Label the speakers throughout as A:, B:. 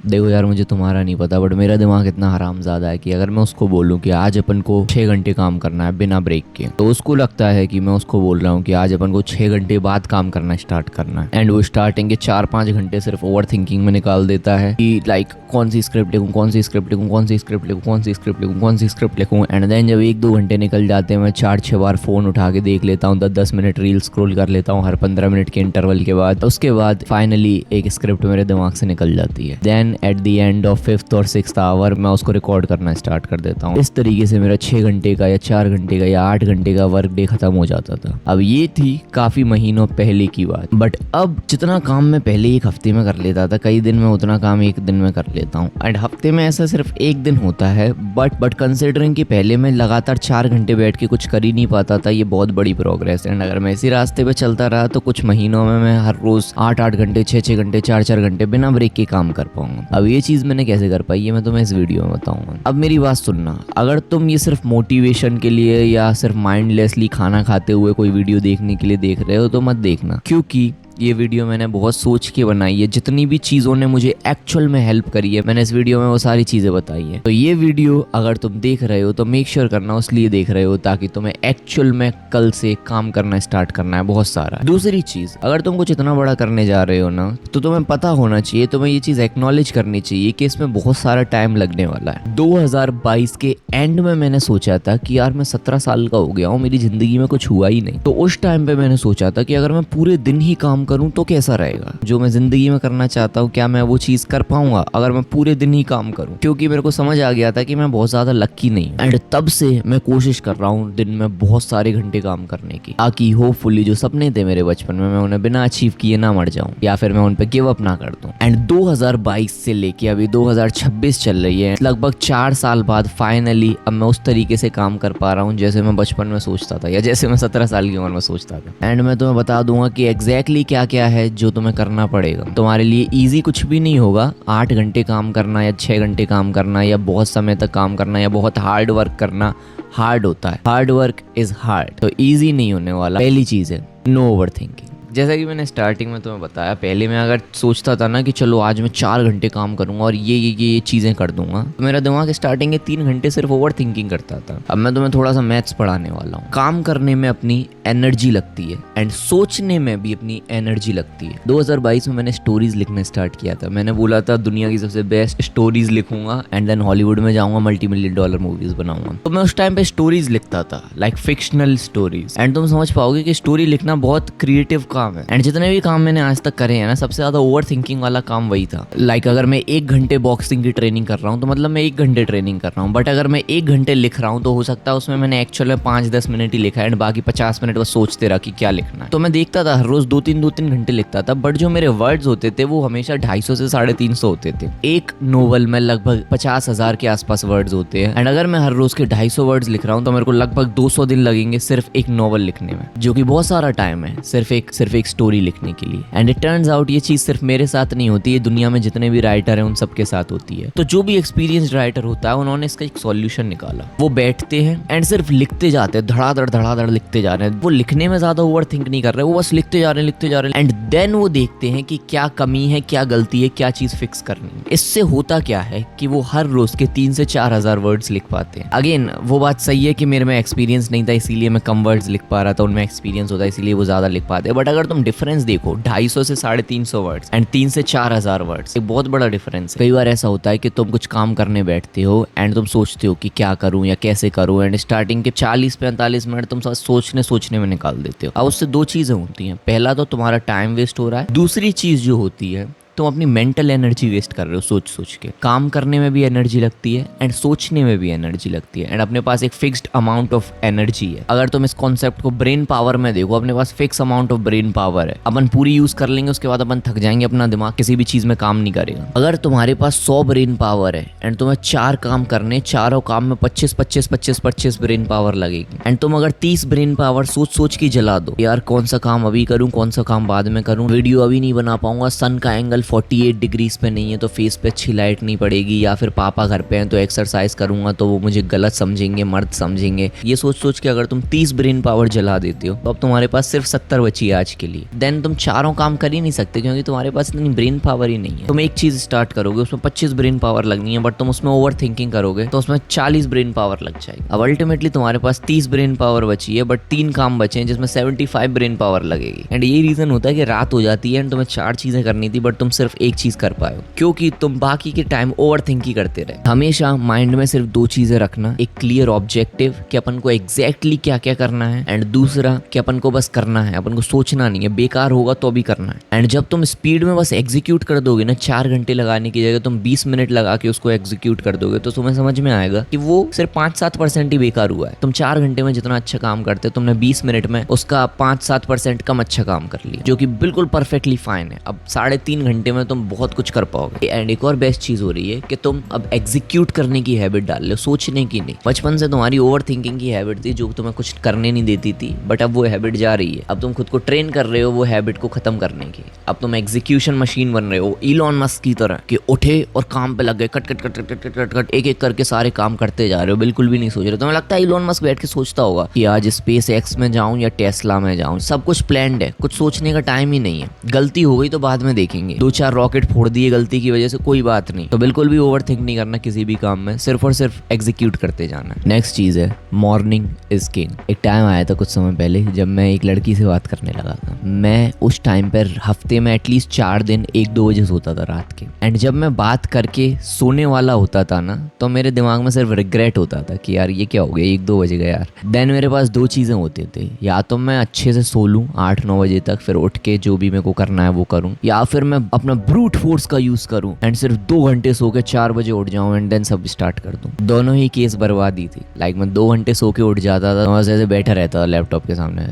A: देखो यार, मुझे तुम्हारा नहीं पता बट मेरा दिमाग इतना हरामजादा है कि अगर मैं उसको बोलूं कि आज अपन को 6 घंटे काम करना है बिना ब्रेक के, तो उसको लगता है कि मैं उसको बोल रहा हूँ कि आज अपन को 6 घंटे बाद काम करना स्टार्ट करना है। एंड वो स्टार्टिंग के 4-5 घंटे सिर्फ ओवर थिंकिंग में निकाल देता है कि लाइक कौन सी स्क्रिप्ट लिखूँ, कौन सी स्क्रिप्ट लिखूँ, कौन सी स्क्रिप्ट लिखूँ, कौन सी स्क्रिप्ट लिखूँ, कौन सी स्क्रिप्ट लिखूँ। एंड देन जब 1-2 घंटे निकल जाते हैं, मैं 4-6 बार फोन उठा के देख लेता हूँ, 10-10 मिनट रील स्क्रॉल कर लेता हूँ हर 15 मिनट के इंटरवल के बाद। उसके बाद फाइनली एक स्क्रिप्ट मेरे दिमाग से निकल जाती है। Then at the end of 5th और 6th आवर मैं उसको रिकॉर्ड करना स्टार्ट कर देता हूँ। इस तरीके से मेरा 6 घंटे का या 4 घंटे का या 8 घंटे का वर्क डे खत्म हो जाता था। अब ये थी काफी महीनों पहले की बात, बट अब जितना काम मैं पहले एक हफ्ते में कर लेता था, कई दिन में उतना काम एक दिन में कर लेता हूँ। एंड हफ्ते में ऐसा सिर्फ एक दिन होता है, बट कंसिडरिंग कि पहले मैं लगातार 4 घंटे बैठ के कुछ कर ही नहीं पाता था, ये बहुत बड़ी प्रोग्रेस है। एंड अगर मैं इसी रास्ते पे चलता रहा तो कुछ महीनों में मैं हर रोज 8-8 घंटे, 6-6 घंटे, 4-4 घंटे बिना ब्रेक के काम कर पाऊंगा। अब ये चीज मैंने कैसे कर पाई ये मैं तुम्हें इस वीडियो में बताऊंगा। अब मेरी बात सुनना, अगर तुम ये सिर्फ मोटिवेशन के लिए या सिर्फ माइंडलेसली खाना खाते हुए कोई वीडियो देखने के लिए देख रहे हो तो मत देखना, क्योंकि ये वीडियो मैंने बहुत सोच के बनाई है। जितनी भी चीज़ों ने मुझे एक्चुअल में हेल्प करी है, मैंने इस वीडियो में वो सारी चीज़ें बताई है। तो ये वीडियो अगर तुम देख रहे हो तो मेक श्योर करना उसलिए देख रहे हो ताकि तुम्हें एक्चुअल में कल से काम करना स्टार्ट करना है बहुत सारा। दूसरी चीज़, अगर तुम कुछ इतना बड़ा करने जा रहे हो ना, तो तुम्हें पता होना चाहिए, तुम्हें ये चीज़ एक्नॉलेज करनी चाहिए कि इसमें बहुत सारा टाइम लगने वाला है। 2022 के एंड में मैंने सोचा था कि यार मैं 17 साल का हो गया हूँ, मेरी जिंदगी में कुछ हुआ ही नहीं। तो उस टाइम पे मैंने सोचा था कि अगर मैं पूरे दिन ही काम करूं तो कैसा रहेगा, जो मैं जिंदगी में करना चाहता हूं क्या मैं वो चीज कर पाऊंगा अगर मैं पूरे दिन ही काम करूं। क्योंकि मेरे को समझ आ गया था कि मैं बहुत ज्यादा लक्की नहीं हूं। एंड तब से मैं कोशिश कर रहा हूं दिन में बहुत सारे घंटे काम करने की, ताकि होपफुली जो सपने थे मेरे बचपन में मैं उन्हें बिना अचीव किए ना मर जाऊं या फिर मैं उन पे गिव अप ना कर दूं। एंड 2022 से लेके अभी 2026 चल रही है, लगभग 4 साल बाद फाइनली अब मैं उस तरीके से काम कर पा रहा हूँ जैसे मैं बचपन में सोचता था या जैसे मैं 17 साल की उम्र में सोचता था। एंड मैं तुम्हें बता दूंगा कि एग्जैक्टली क्या क्या है जो तुम्हें करना पड़ेगा। तुम्हारे लिए इजी कुछ भी नहीं होगा। 8 घंटे काम करना या 6 घंटे काम करना या बहुत समय तक काम करना या बहुत हार्ड वर्क करना हार्ड होता है। हार्ड वर्क इज हार्ड, तो इजी नहीं होने वाला। पहली चीज है नो ओवर थिंकिंग। जैसा कि मैंने स्टार्टिंग में तुम्हें बताया, पहले मैं अगर सोचता था ना कि चलो आज मैं 4 घंटे काम करूंगा और ये चीज़ें कर दूंगा, तो मेरा दिमाग स्टार्टिंग के 3 घंटे सिर्फ ओवर थिंकिंग करता था। अब मैं तुम्हें थोड़ा सा मैथ्स पढ़ाने वाला हूँ। काम करने में अपनी एनर्जी लगती है एंड सोचने में भी अपनी एनर्जी लगती है। 2022 में मैंने स्टोरीज लिखना स्टार्ट किया था। मैंने बोला था दुनिया की सबसे बेस्ट स्टोरीज लिखूंगा एंड देन हॉलीवुड में जाऊंगा, $multi-million मूवीज बनाऊंगा। तो मैं उस टाइम पे स्टोरीज लिखता था, लाइक फिक्शनल स्टोरीज। एंड तुम समझ पाओगे कि स्टोरी लिखना बहुत क्रिएटिव काम है। एंड जितने भी काम मैंने आज तक करे हैं ना, सबसे ज्यादा ओवर थिंकिंग वाला काम वही था। लाइक अगर मैं 1 घंटे बॉक्सिंग की ट्रेनिंग कर रहा हूँ तो मतलब मैं 1 घंटे ट्रेनिंग कर रहा हूँ, बट अगर मैं 1 घंटे लिख रहा हूँ तो हो सकता है उसमें मैंने एक्चुअल में 5-10 मिनट ही लिखा है एंड बाकी 50 मिनट बस सोचते रहा कि क्या लिखना है। तो मैं देखता था हर रोज 2-3 घंटे लिखता था, बट जो मेरे वर्ड्स होते थे वो हमेशा 250 से 350 होते थे। एक नोवेल में लगभग 50,000 के आसपास वर्ड्स होते हैं। एंड अगर मैं हर रोज के 250 वर्ड्स लिख रहा हूँ तो मेरे को लगभग 200 दिन लगेंगे सिर्फ एक नोवेल लिखने में, जो कि बहुत सारा टाइम है सिर्फ एक स्टोरी लिखने के लिए। एंड इट टर्न्स आउट ये चीज सिर्फ मेरे साथ नहीं होती है, दुनिया में जितने भी राइटर हैं उन सबके साथ होती है। तो जो भी एक्सपीरियंस्ड राइटर होता है उन्होंने इसका एक सॉल्यूशन निकाला। वो बैठते हैं एंड सिर्फ लिखते जाते हैं, धड़ाधड़ लिखते जा रहे हैं। वो लिखने में ज्यादा ओवर थिंक नहीं कर रहे, वो बस लिखते जा रहे हैं एंड देन वो देखते हैं कि क्या कमी है, क्या गलती है, क्या चीज फिक्स करनी है। इससे होता क्या है कि वो हर रोज के 3 से 4 हजार वर्ड्स लिख पाते हैं। अगेन वो बात सही है कि मेरे में एक्सपीरियंस नहीं था इसीलिए मैं कम वर्ड्स लिख पा रहा था, उनमें एक्सपीरियंस होता है इसीलिए वो ज्यादा लिख पाते हैं। बट अगर तुम डिफरेंस देखो 250 से 350 वर्ड्स एंड 3 से 4 हजार वर्ड्स, एक बहुत बड़ा डिफरेंस है। कई बार ऐसा होता है कि तुम कुछ काम करने बैठते हो एंड तुम सोचते हो कि क्या करूं या कैसे करूं, एंड स्टार्टिंग के 40-45 मिनट तुम सोचने में निकाल देते हो। अब उससे 2 चीजें होती हैं। पहला तो तुम्हारा टाइम वेस्ट हो रहा है, दूसरी चीज जो होती है तुम अपनी मेंटल एनर्जी वेस्ट कर रहे हो सोच के। काम करने में भी एनर्जी लगती है एंड सोचने में भी एनर्जी लगती है एंड अपने पास एक फिक्स्ड अमाउंट ऑफ एनर्जी है। अगर तुम इस कॉन्सेप्ट को ब्रेन पावर में देखो, अपने पास fix amount of brain power है, अपन पूरी यूज कर लेंगे उसके बाद अपन थक जाएंगे, अपना दिमाग किसी भी चीज में काम नहीं करेगा। अगर तुम्हारे पास 100 ब्रेन पावर है एंड तुम्हें 4 काम करने, चारों काम में 25 ब्रेन पावर लगेगी एंड तुम अगर 30 ब्रेन पावर सोच के जला दो, यार कौन सा काम अभी करूं, कौन सा काम बाद में करूं, वीडियो अभी नहीं बना पाऊंगा, सन का एंगल 48 डिग्रीज पे नहीं है तो फेस पे अच्छी लाइट नहीं पड़ेगी, या फिर पापा घर पे हैं तो एक्सरसाइज करूंगा तो वो मुझे गलत समझेंगे, मर्द समझेंगे। ये सोच सोच के अगर तुम 30 ब्रेन पावर जला देते हो तो अब तुम्हारे पास सिर्फ 70 बची है आज के लिए। देन तुम चारों काम कर ही नहीं सकते क्योंकि तुम्हारे पास इतनी ब्रेन पावर ही नहीं है। तुम एक चीज स्टार्ट करोगे उसमें 25 ब्रेन पावर लगनी है, बट तुम उसमें ओवर थिंकिंग करोगे तो उसमें 40 ब्रेन पावर लग जाएगी। अब अल्टीमेटली तुम्हारे पास 30 ब्रेन पावर बची है, बट 3 काम बचे हैं जिसमें 75 ब्रेन पावर लगेगी। एंड ये रीजन होता है कि रात हो जाती है एंड तुम्हें 4 चीजें करनी थी बट तुम सिर्फ एक चीज कर पाए हो क्योंकि तुम बाकी के टाइम ओवर थिंक ही करते रहे। हमेशा माइंड में सिर्फ 2 चीजें रखना, एक क्लियर ऑब्जेक्टिव कि अपन को एग्जैक्टली क्या क्या करना है, एंड दूसरा कि अपन को बस करना है, अपन को सोचना नहीं है, बेकार होगा तो भी करना है। एंड जब तुम स्पीड में बस एग्जीक्यूट कर दोगे ना, 4 घंटे लगाने की जगह तुम 20 मिनट लगा के उसको एग्जीक्यूट कर दोगे तो तुम्हें समझ में आएगा कि वो सिर्फ 5-7% ही बेकार हुआ है। तुम 4 घंटे में जितना अच्छा काम करते हो तुमने 20 मिनट में उसका 5-7% कम अच्छा काम कर लिया, जो कि बिल्कुल परफेक्टली फाइन है। अब 3.5 घंटे में तुम बहुत कुछ कर पाओगे। एंड एक और बेस्ट चीज हो रही है कि तुम अब एग्जीक्यूट करने की हैबिट डाल लो, सोचने की नहीं। बचपन से तुम्हारी ओवर थिंकिंग की हैबिट थी जो तुम्हें कुछ करने नहीं देती थी, बट अब वो हैबिट जा रही है। अब तुम खुद को ट्रेन कर रहे हो वो हैबिट को खत्म करने की। अब तुम एग्जीक्यूशन मशीन बन रहे हो इलॉन मस्क की तरह कि उठे और काम पे लग गए, cut cut cut cut cut cut cut एक एक करके सारे काम करते जा रहे हो, बिल्कुल भी नहीं सोच रहे। तुम्हें लगता है इलॉन मस्क बैठ के सोचता होगा कि आज स्पेस एक्स में जाऊं या टेस्ला में जाऊं? सब कुछ प्लान्ड है, कुछ सोचने का टाइम ही नहीं है। गलती हो गई तो बाद में देखेंगे, 2-4 रॉकेट फोड़ दिए गलती की वजह से, कोई बात नहीं। तो बिल्कुल भी ओवर थिंक नहीं करना किसी भी काम में, सिर्फ और सिर्फ एग्जीक्यूट करते जाना। नेक्स्ट चीज है मॉर्निंग इज किंग। एक टाइम आया था कुछ समय पहले जब मैं एक लड़की से बात करने लगा था। मैं उस टाइम पर हफ्ते में एटलीस्ट 4 दिन 1-2 बजे सोता था रात के। एंड जब मैं बात करके सोने वाला होता था ना तो मेरे दिमाग में सिर्फ रिग्रेट होता था कि यार ये क्या हो गया, 1-2 बजे गया यार। देन मेरे पास 2 चीजें होती थी, या तो मैं अच्छे से सो लूं 8-9 बजे तक, फिर उठ के जो भी मेरे को करना है वो करूं, या फिर मैं अपना ब्रूट फोर्स का यूज करूं एंड सिर्फ 2 घंटे सो के 4 बजे उठ जाऊं एंड देन सब स्टार्ट कर दूं। दोनों ही केस बर्बादी थी। लाइक मैं 2 घंटे सो के उठ जाता था, बस ऐसे बैठा रहता था लैपटॉप के सामने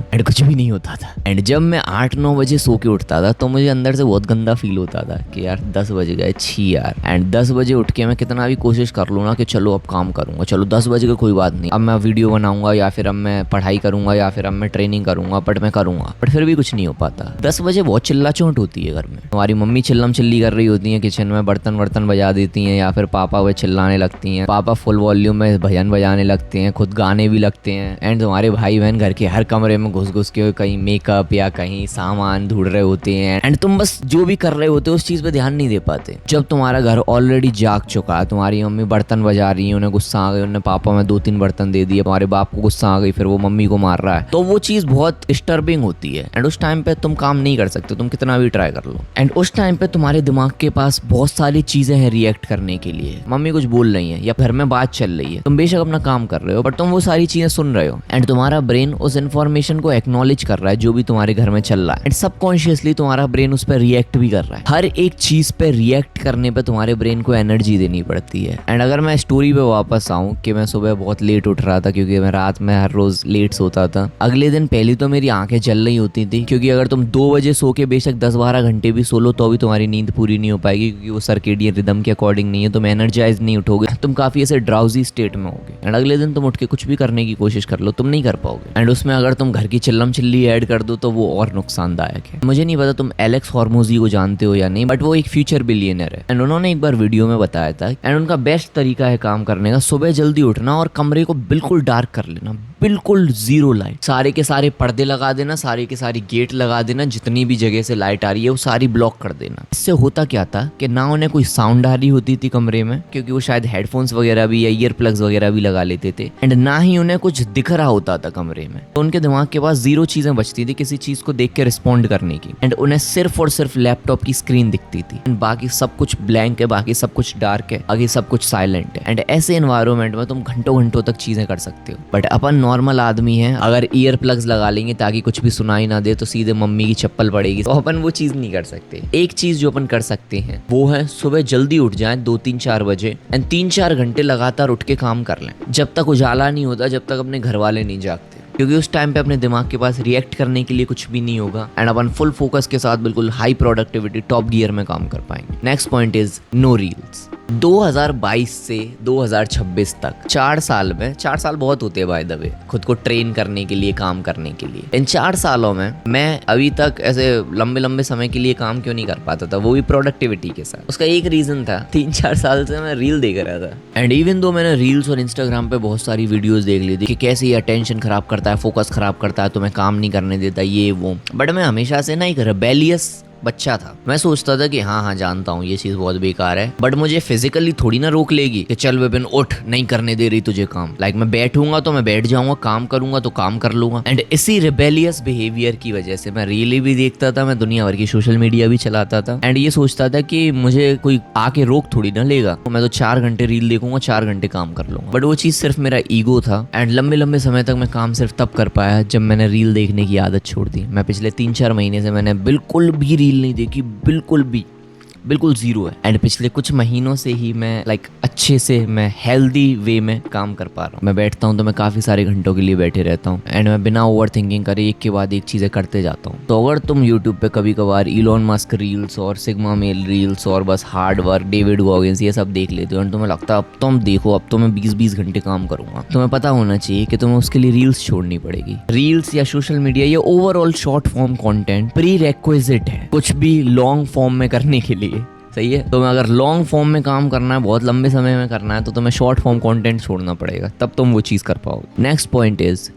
A: एंड कुछ भी नहीं होता था। एंड जब मैं 8-9 बजे सो के उठता था तो मुझे अंदर से बहुत गंदा फील होता था कि यार 10 बज गए, छी यार। एंड 10 बजे उठ के मैं कितना भी कोशिश कर लूँ ना कि चलो अब काम करूंगा, चलो 10 बजे का कोई बात नहीं, अब मैं वीडियो बनाऊंगा या फिर अब मैं पढ़ाई करूंगा या फिर अब मैं ट्रेनिंग करूंगा, बट मैं करूंगा, बट फिर भी कुछ नहीं हो पाता। 10 बजे बहुत चिल्ला चोट होती है घर में। तुम्हारी मम्मी चिल्लम चिल्ली कर रही होती है किचन में, बर्तन बजा देती हैं, या फिर पापा वे चिल्लाने लगती हैं, पापा फुल वॉल्यूम में भजन बजाने लगते हैं, खुद गाने भी लगते हैं। एंड तुम्हारे भाई बहन घर के हर कमरे में घुस घुस के कहीं मेकअप या कहीं सामान ढूंढ रहे होते हैं। एंड तुम बस जो भी कर रहे होते हो उस चीज पे ध्यान नहीं दे पाते। जब तुम्हारा घर ऑलरेडी जाग चुका है, तुम्हारी मम्मी बर्तन बजा रही है, उन्हें गुस्सा आ गई, उन्हें पापा में 2-3 बर्तन दे दिए, तुम्हारे बाप को गुस्सा आ गई, फिर वो मम्मी को मार रहा है, तो वो चीज बहुत डिस्टर्बिंग होती है। एंड उस टाइम पे तुम काम नहीं कर सकते, तुम कितना भी ट्राई कर लो। एंड उस टाइम पे तुम्हारे दिमाग के पास बहुत सारी चीजें हैं रिएक्ट करने के लिए। मम्मी कुछ बोल रही है या घर में बात चल रही है, तुम बेशक अपना काम कर रहे हो बट तुम वो सारी चीजें सुन रहे हो। एंड तुम्हारा ब्रेन उस इन्फॉर्मेशन को एक्नॉलेज कर रहा है जो भी तुम्हारे घर में चल रहा है। एंड सबकॉन्शियसली तुम्हारा ब्रेन उस पर रिएक्ट भी कर रहा है। हर एक चीज पे रिएक्ट करने पे तुम्हारे ब्रेन को एनर्जी देनी पड़ती है। एंड अगर मैं स्टोरी पे वापस आऊं कि मैं सुबह बहुत लेट उठ रहा था क्योंकि मैं रात में हर रोज लेट सोता था। अगले दिन पहले तो मेरी आंखें जल रही होती थी क्योंकि अगर तुम 2 बजे सो के बेशक 10-12 घंटे भी सो लो तो भी तुम्हारी नींद पूरी नहीं हो पाएगी क्योंकि वो सर्केडियन रिदम के अकॉर्डिंग नहीं है। तुम एनर्जाइज नहीं उठोगे, तुम काफी ऐसे ड्राउजी स्टेट में होगे। एंड अगले दिन तुम उठ के कुछ भी करने की कोशिश कर लो, तुम नहीं कर पाओगे। एंड उसमें अगर तुम घर की चिल्लम चिल्ली ऐड कर दो तो वो और नुकसानदायक है। मुझे नहीं पता तुम एलेक्स हॉर्मोजी को जानते हो या नहीं, बट वो एक फ्यूचर बिलियनर है। एंड उन्होंने एक बार वीडियो में बताया था एंड उनका बेस्ट तरीका है काम करने का सुबह जल्दी उठना और कमरे को बिल्कुल डार्क कर लेना, बिल्कुल 0 लाइट, सारे के सारे पर्दे लगा देना, सारे के सारे गेट लगा देना, जितनी भी जगह से लाइट आ रही है वो सारी ब्लॉक कर देना। इससे होता क्या था कि ना उन्हें कोई साउंड आ रही होती थी कमरे में क्योंकि वो शायद हेडफोन्स वगैरह भी या ईयर प्लग्स वगैरह भी लगा लेते थे। एंड ना ही उन्हें कुछ दिख रहा होता था कमरे में, तो उनके दिमाग के पास 0 चीजें बचती थी किसी चीज को देख के रिस्पॉन्ड करने की। एंड उन्हें सिर्फ और सिर्फ लैपटॉप की स्क्रीन दिखती थी। एंड बाकी सब कुछ ब्लैंक है, बाकी सब कुछ डार्क है, बाकी सब कुछ साइलेंट है। एंड ऐसे एनवायरमेंट में तुम घंटों घंटों तक चीजें कर सकते हो। बट अपन नॉर्मल आदमी है, अगर ईयर प्लग्स लगा लेंगे ताकि कुछ भी सुनाई ना दे तो सीधे मम्मी की चप्पल पड़ेगी, तो अपन वो चीज नहीं कर सकते। एक चीज जो अपन कर सकते हैं वो है सुबह जल्दी उठ जाएं 2-3-4 बजे एंड 3-4 घंटे लगातार उठ के काम कर लें जब तक उजाला नहीं होता, जब तक अपने घर वाले नहीं जागते। क्योंकि उस टाइम पे अपने दिमाग के पास रिएक्ट करने के लिए कुछ भी नहीं होगा एंड अपन फुल फोकस के साथ बिल्कुल हाई प्रोडक्टिविटी टॉप गियर में काम कर पाएंगे। Next point is no reels. 2022 से 2026 तक 4 साल में, 4 साल बहुत होते हैं बाय द वे खुद को ट्रेन करने के लिए, काम करने के लिए। इन 4 सालों में मैं अभी तक ऐसे लंबे लंबे समय के लिए काम क्यों नहीं कर पाता था, वो भी प्रोडक्टिविटी के साथ। उसका एक रीजन था, 3-4 साल से मैं रील देख रहा था एंड इवन दो मैंने रील्स और इंस्टाग्राम पे बहुत सारी वीडियोस देख ली थी कि कैसे ये अटेंशन खराब करता है, फोकस खराब करता है, तुम्हें काम नहीं करने देता, ये वो। बट मैं हमेशा से ना एक रेबेलियस बच्चा था। मैं सोचता था कि हाँ जानता हूँ ये चीज बहुत बेकार है, बट मुझे फिजिकली थोड़ी ना रोक लेगी कि चल विपिन उठ, नहीं करने दे रही तुझे काम। मैं बैठूंगा तो मैं बैठ जाऊंगा, काम करूंगा तो काम कर लूंगा। एंड इसी रिबेलियस बिहेवियर की वजह से मैं रील भी देखता था, मैं दुनिया भर की सोशल मीडिया भी चलाता था एंड ये सोचता था कि मुझे कोई आके रोक थोड़ी ना लेगा, तो मैं तो 4 घंटे रील देखूंगा, 4 घंटे काम कर लूंगा। बट वो चीज सिर्फ मेरा ईगो था एंड लंबे लंबे समय तक मैं काम सिर्फ तब कर पाया जब मैंने रील देखने की आदत छोड़ दी। मैं पिछले 3-4 महीने से मैंने बिल्कुल भी रील नहीं देखी, बिल्कुल जीरो है। एंड पिछले कुछ महीनों से ही मैं अच्छे से मैं हेल्दी वे में काम कर पा रहा हूँ। मैं बैठता हूँ तो मैं काफी सारे घंटों के लिए बैठे रहता हूँ एंड मैं बिना ओवर थिंकिंग करे एक के बाद एक चीजें करते जाता हूँ। तो अगर तुम यूट्यूब पे कभी कभार इलॉन मस्क रील्स और सिग्मा मेल रील्स और बस हार्ड वर्क, डेविड गॉगिंस, ये सब देख लेते हो और तुम्हें लगता है अब तुम देखो, अब तो मैं 20-20 घंटे काम करूंगा, तुम्हें पता होना चाहिए कि तुम्हें उसके लिए रील्स छोड़नी पड़ेगी। रील्स या सोशल मीडिया या overall short form content pre requisite है कुछ भी लॉन्ग फॉर्म में करने के लिए। सही है, तो मैं अगर लॉन्ग फॉर्म में काम करना है, बहुत लंबे समय में करना है, तो तुम्हें शॉर्ट फॉर्म कंटेंट छोड़ना पड़ेगा, तब तुम वो चीज कर पाओगे। Next point is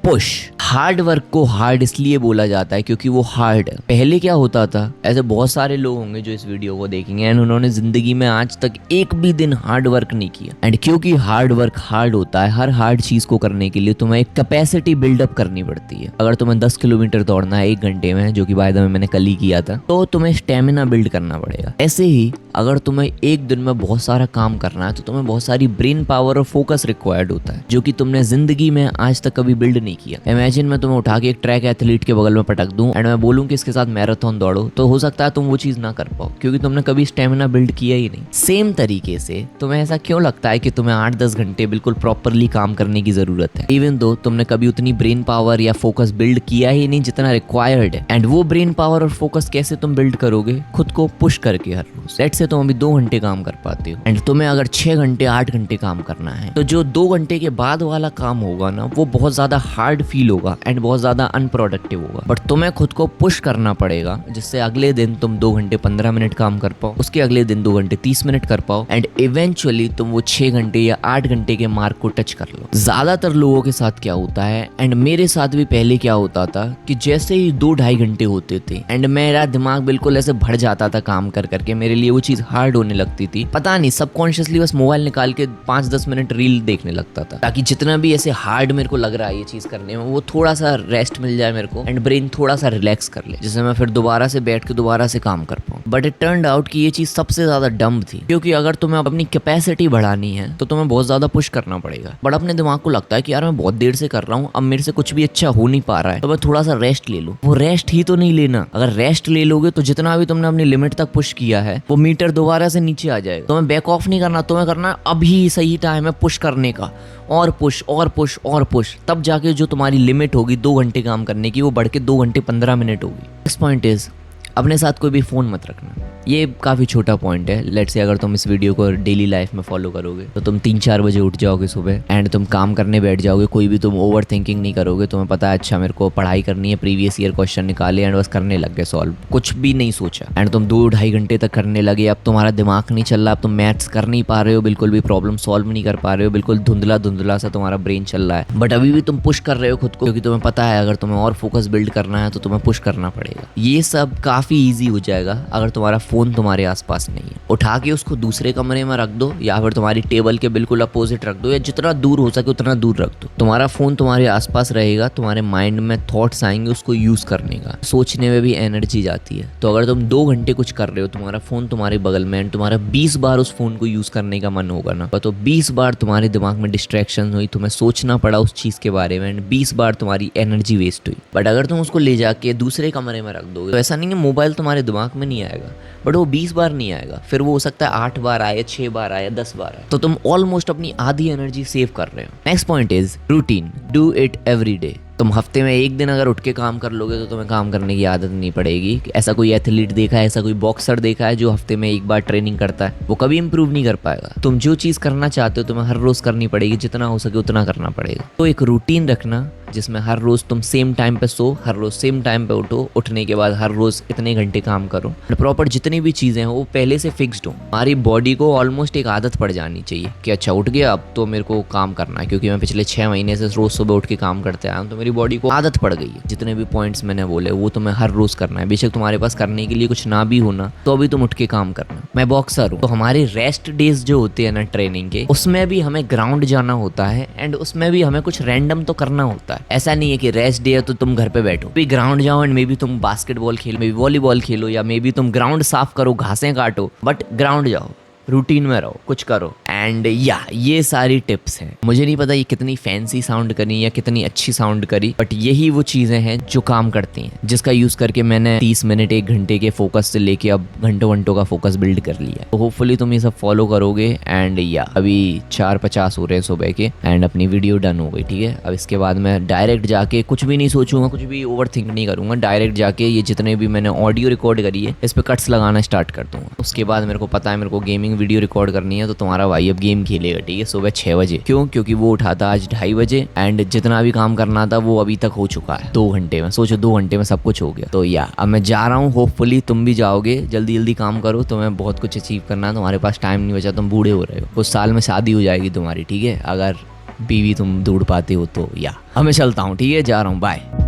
A: push. Hard work को हार्ड इसलिए बोला जाता है क्योंकि वो हार्ड है। पहले क्या होता था, ऐसे बहुत सारे लोग होंगे जो इस वीडियो को देखेंगे एंड उन्होंने जिंदगी में आज तक एक भी दिन हार्ड वर्क नहीं किया। एंड क्योंकि हार्ड वर्क हार्ड होता है, हर हार्ड चीज को करने के लिए तुम्हें एक कैपेसिटी बिल्डअप करनी पड़ती है। अगर तुम्हें 10 किलोमीटर दौड़ना है 1 घंटे में, जो कि बाय द वे मैंने कल ही किया था, तो तुम्हें स्टेमिना बिल्ड करना पड़ेगा। ऐसे ही अगर तुम्हें एक दिन में बहुत सारा काम करना है तो तुम्हें बहुत सारी ब्रेन पावर और फोकस रिक्वायर्ड होता है, जो कि तुमने जिंदगी में आज तक कभी बिल्ड नहीं किया। इमेजिन मैं तुम्हें उठा के एक ट्रैक एथलीट के बगल में पटक दूं एंड मैं बोलूं कि इसके साथ मैराथन दौड़ो, तो हो सकता है तुम वो चीज ना कर पाओ क्योंकि तुमने कभी स्टेमिना बिल्ड किया ही नहीं। सेम तरीके से तुम्हें ऐसा क्यों लगता है कि तुम्हें 8-10 घंटे बिल्कुल प्रॉपरली काम करने की जरूरत है, इवन दो तुमने कभी उतनी ब्रेन पावर या फोकस बिल्ड किया ही नहीं जितना रिक्वायर्ड है। एंड वो ब्रेन पावर और फोकस कैसे तुम बिल्ड करोगे? खुद को पुश करके हर रोज। लेट्स से तुम अभी 2 घंटे काम कर पाते हो एंड तुम्हें अगर 6 घंटे 8 घंटे काम करना है, तो जो 2 घंटे के बाद वाला काम होगा ना, वो बहुत ज्यादा हार्ड फील होगा एंड बहुत ज्यादा अनप्रोडक्टिव होगा। बट तुम्हें खुद को पुश करना पड़ेगा जिससे अगले दिन तुम 2 घंटे 15 मिनट काम कर पाओ, उसके अगले दिन 2 घंटे 30 मिनट कर पाओ एंड इवेंचुअली तुम वो 6 घंटे या 8 घंटे के मार्क को टच कर लो। ज्यादातर लोगों के साथ क्या होता है, एंड मेरे साथ भी पहले क्या होता था, कि जैसे ही 2-2.5 घंटे होते थे एंड मेरा दिमाग बिल्कुल ऐसे भर जाता था काम कर करके, मेरे लिए वो चीज हार्ड होने लगती थी। पता नहीं, सबकॉन्शियसली बस मोबाइल निकाल के 5-10 मिनट रील देखने लगता था, ताकि जितना भी ऐसे हार्ड मेरे को लग रहा है ये चीज करने में, वो थोड़ा सा रेस्ट मिल जाए मेरे को एंड ब्रेन थोड़ा सा रिलैक्स कर ले, जिससे मैं फिर दोबारा से बैठ के दोबारा से काम कर पाऊँ। बट इट टर्न्ड आउट कि ये चीज सबसे ज्यादा डम्ब थी, क्योंकि अगर तुम्हें अपनी कैपेसिटी बढ़ानी है तो तुम्हें बहुत ज्यादा पुश करना पड़ेगा। बट अपने दिमाग को लगता है कि यार मैं बहुत देर से कर रहा हूँ, अब मेरे से कुछ भी अच्छा हो नहीं पा रहा है, तो मैं थोड़ा सा रेस्ट ले लूँ। वो रेस्ट ही तो नहीं लेना। अगर रेस्ट ले लोगे तो जितना भी तुमने अपनी लिमिट तक पुश किया है, वो मीटर दोबारा से नीचे आ जाएगा। तुम्हें बैक ऑफ नहीं करना, तुम्हें करना है अभी सही टाइम है पुश करने का, और पुश और पुश और पुश, तब जाके जो तुम्हारी लिमिट होगी 2 घंटे काम करने की, वो बढ़ के 2 घंटे 15 मिनट होगी। नेक्स्ट पॉइंट इज, अपने साथ कोई भी फोन मत रखना। ये काफ़ी छोटा पॉइंट है। लेट्स से अगर तुम इस वीडियो को डेली लाइफ में फॉलो करोगे तो तुम 3-4 बजे उठ जाओगे सुबह एंड तुम काम करने बैठ जाओगे, कोई भी तुम ओवर थिंकिंग नहीं करोगे। तुम्हें पता है अच्छा मेरे को पढ़ाई करनी है, प्रीवियस ईयर क्वेश्चन निकाले एंड बस करने लग गए सॉल्व, कुछ भी नहीं सोचा एंड तुम 2-2.5 घंटे तक करने लगे। अब तुम्हारा दिमाग नहीं चल रहा, अब तुम मैथ्स कर नहीं पा रहे हो, बिल्कुल भी प्रॉब्लम सॉल्व नहीं कर पा रहे हो, बिल्कुल धुंधला धुंधला सा तुम्हारा ब्रेन चल रहा है। बट अभी भी तुम पुश कर रहे हो खुद को, क्योंकि तुम्हें पता है अगर तुम्हें और फोकस बिल्ड करना है तो तुम्हें पुश करना पड़ेगा। ये सब काफ़ी ईजी हो जाएगा अगर तुम्हारा फोन तुम्हारे आसपास नहीं है। उठा के उसको दूसरे कमरे में रख दो, या फिर तुम्हारी टेबल के बिल्कुल अपोजिट रख दो, या जितना दूर हो सके उतना दूर रख दो। तुम्हारा फोन तुम्हारे आसपास रहेगा, तुम्हारे माइंड में थॉट्स आएंगे उसको यूज करने का, सोचने में भी एनर्जी जाती है। तो अगर तुम 2 घंटे कुछ कर रहे हो, तुम्हारा फोन तुम्हारे बगल में एंड तुम्हारा 20 बार उस फोन को यूज करने का मन होगा ना, तो 20 बार तुम्हारे दिमाग में डिस्ट्रैक्शन हुई, तुम्हें सोचना पड़ा उस चीज के बारे में एंड 20 बार तुम्हारी एनर्जी वेस्ट हुई। बट अगर तुम उसको ले जाके दूसरे कमरे में रख दोगे तो ऐसा नहीं है मोबाइल तुम्हारे दिमाग में नहीं आएगा, बट वो 20 बार नहीं आएगा, फिर वो हो सकता है 8 बार आए, 6 बार आए, 10 बार आए। तो तुम ऑलमोस्ट अपनी आधी एनर्जी सेव कर रहे हो। Next point is routine, do it every day. तुम हफ्ते में एक दिन अगर उठ के काम कर लोगे तो तुम्हें काम करने की आदत नहीं पड़ेगी। ऐसा कोई एथलीट देखा है, ऐसा कोई बॉक्सर देखा है जो हफ्ते में एक बार ट्रेनिंग करता है, वो कभी इंप्रूव नहीं कर पाएगा। तुम जो चीज़ करना चाहते हो तुम्हें हर रोज करनी पड़ेगी, जितना हो सके उतना करना पड़ेगा। तो एक रूटीन रखना जिसमें हर रोज तुम सेम टाइम पे सो, हर रोज सेम टाइम पे उठो, उठने के बाद हर रोज इतने घंटे काम करो। प्रॉपर जितनी भी चीजें हैं वो पहले से फिक्स्ड हो। हमारी बॉडी को ऑलमोस्ट एक आदत पड़ जानी चाहिए कि अच्छा उठ गया अब तो मेरे को काम करना है, क्योंकि मैं पिछले 6 महीने से रोज सुबह उठ के काम करते आया हूँ, तो मेरी बॉडी को आदत पड़ गई है। जितने भी पॉइंट्स मैंने बोले वो तुम्हें हर रोज करना है। बेशक तुम्हारे पास करने के लिए कुछ ना भी होना तो अभी तुम उठ के काम करना। मैं बॉक्सर हूँ, तो हमारे रेस्ट डेज जो होते हैं ना ट्रेनिंग के, उसमें भी हमें ग्राउंड जाना होता है एंड उसमें भी हमें कुछ रैंडम तो करना होता है। ऐसा नहीं है कि रेस्ट डे है तो तुम घर पे बैठो, भी ग्राउंड जाओ एंड मे बी तुम basketball Khelo, may be volleyball खेलो, या मे बी तुम ग्राउंड साफ करो, घासें काटो, बट ग्राउंड जाओ, रूटीन में रहो, कुछ करो। एंड या ये सारी टिप्स हैं। मुझे नहीं पता ये कितनी फैंसी साउंड करी या कितनी अच्छी साउंड करी, बट यही वो चीज़ें हैं जो काम करती हैं, जिसका यूज़ करके मैंने 30 मिनट 1 घंटे के फोकस से लेके अब घंटों का फोकस बिल्ड कर लिया। तो होपफुली तुम ये सब फॉलो करोगे। एंड या अभी 4:50 हो रहे हैं सुबह के एंड अपनी वीडियो डन हो गई, ठीक है। अब इसके बाद मैं डायरेक्ट जाके कुछ भी नहीं सोचूंगा, कुछ भी ओवर थिंक नहीं करूंगा, डायरेक्ट जाके ये जितने भी मैंने ऑडियो रिकॉर्ड करी है इस पर कट्स लगाना स्टार्ट कर दूंगा। उसके बाद मेरे को पता है मेरे को गेमिंग वीडियो रिकॉर्ड करनी है, तो तुम्हारा भाई अब गेम खेलेगा, ठीक है, सुबह 6 बजे। क्यों? क्योंकि वो उठा था आज 2:30 बजे एंड जितना भी काम करना था वो अभी तक हो चुका है 2 घंटे में। सोचो 2 घंटे में सब कुछ हो गया। तो या अब मैं जा रहा हूँ, होपफुली तुम भी जाओगे। जल्दी जल्दी काम करो, तुम्हें बहुत कुछ अचीव करना है, तुम्हारे पास टाइम नहीं बचा, तुम बूढ़े हो रहे हो, कुछ साल में शादी हो जाएगी तुम्हारी, ठीक है, अगर बीवी तुम ढूंढ पाते हो तो। या अब मैं चलता हूँ, ठीक है, जा रहा हूँ, बाय।